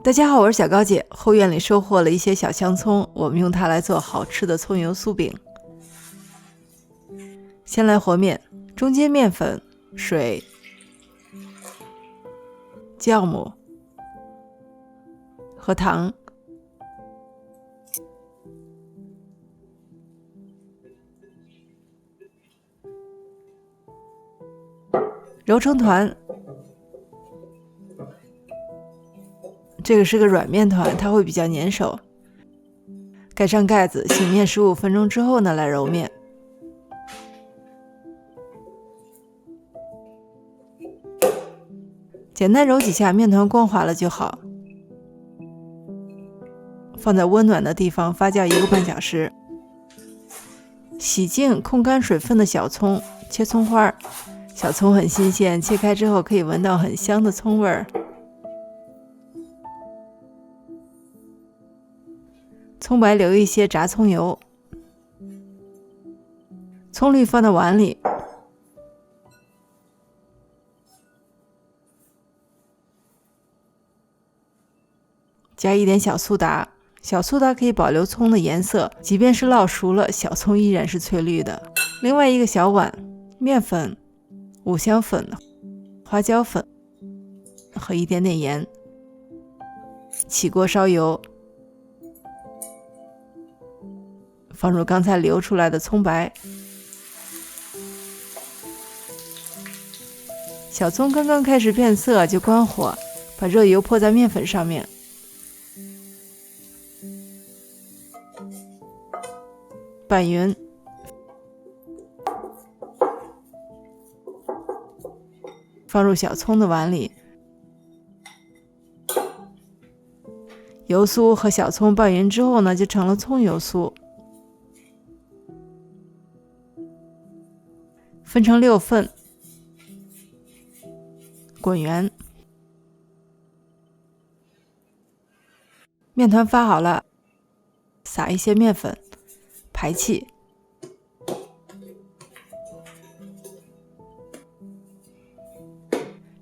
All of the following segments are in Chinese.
大家好，我是小高姐。后院里收获了一些小香葱，我们用它来做好吃的葱油酥饼。先来和面，中间面粉、水、酵母和糖，揉成团。这个是个软面团，它会比较粘手。盖上盖子，醒面15分钟之后呢，来揉面。简单揉几下，面团光滑了就好。放在温暖的地方发酵1个半小时。洗净控干水分的小葱，切葱花。小葱很新鲜，切开之后可以闻到很香的葱味儿。葱白留一些炸葱油，葱绿放到碗里，加一点小苏打。小苏打可以保留葱的颜色，即便是烙熟了，小葱依然是翠绿的。另外一个小碗，面粉、五香粉、花椒粉和一点点盐。起锅烧油，放入刚才流出来的葱白。小葱刚刚开始变色就关火，把热油泼在面粉上面。拌匀，放入小葱的碗里。油酥和小葱拌匀之后呢，就成了葱油酥。分成6份，滚圆。面团发好了，撒一些面粉，排气。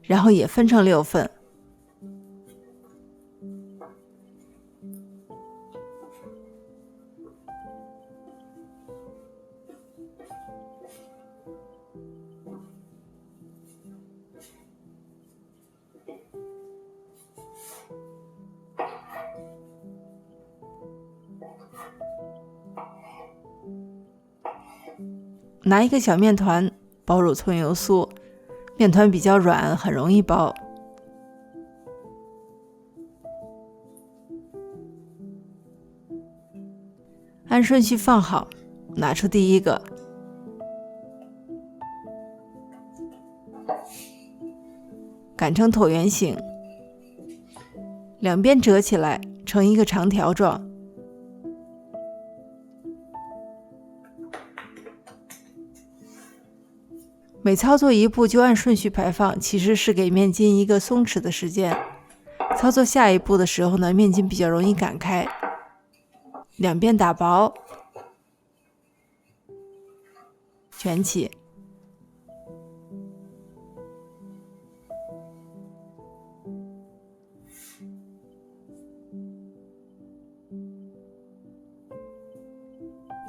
然后也分成6份。拿一个小面团包入葱油酥，面团比较软，很容易包。按顺序放好，拿出第一个，擀成椭圆形，两边折起来成一个长条状。每操作一步就按顺序排放，其实是给面筋一个松弛的时间。操作下一步的时候呢，面筋比较容易擀开。两边打薄，卷起，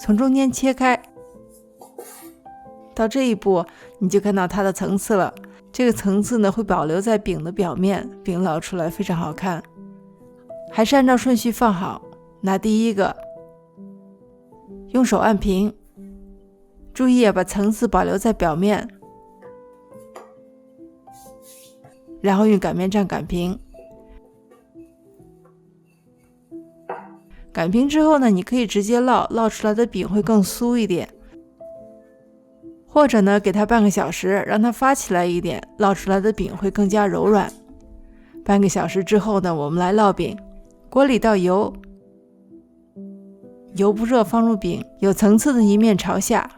从中间切开。到这一步，你就看到它的层次了。这个层次呢，会保留在饼的表面，饼烙出来非常好看。还是按照顺序放好，拿第一个，用手按平，注意把层次保留在表面，然后用擀面杖擀平。擀平之后呢，你可以直接烙，烙出来的饼会更酥一点。或者呢，给它半个小时，让它发起来一点，烙出来的饼会更加柔软。半个小时之后呢，我们来烙饼。锅里倒油，油不热，放入饼，有层次的一面朝下。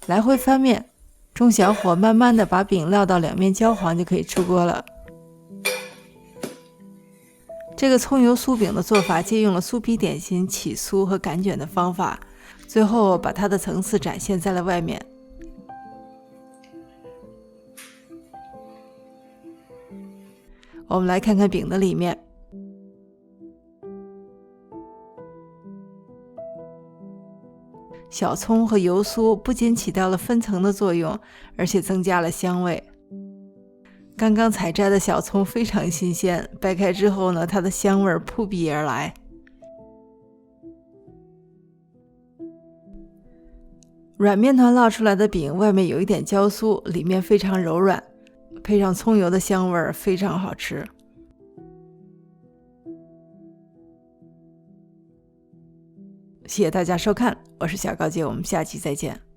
来回翻面，中小火慢慢的把饼烙到两面焦黄就可以出锅了。这个葱油酥饼的做法借用了酥皮点心起酥和擀卷的方法，最后把它的层次展现在了外面。我们来看看饼的里面。小葱和油酥不仅起到了分层的作用，而且增加了香味。刚刚采摘的小葱非常新鲜，掰开之后呢，它的香味扑鼻而来。软面团烙出来的饼外面有一点焦酥，里面非常柔软，配上葱油的香味非常好吃。谢谢大家收看，我是小高姐，我们下期再见。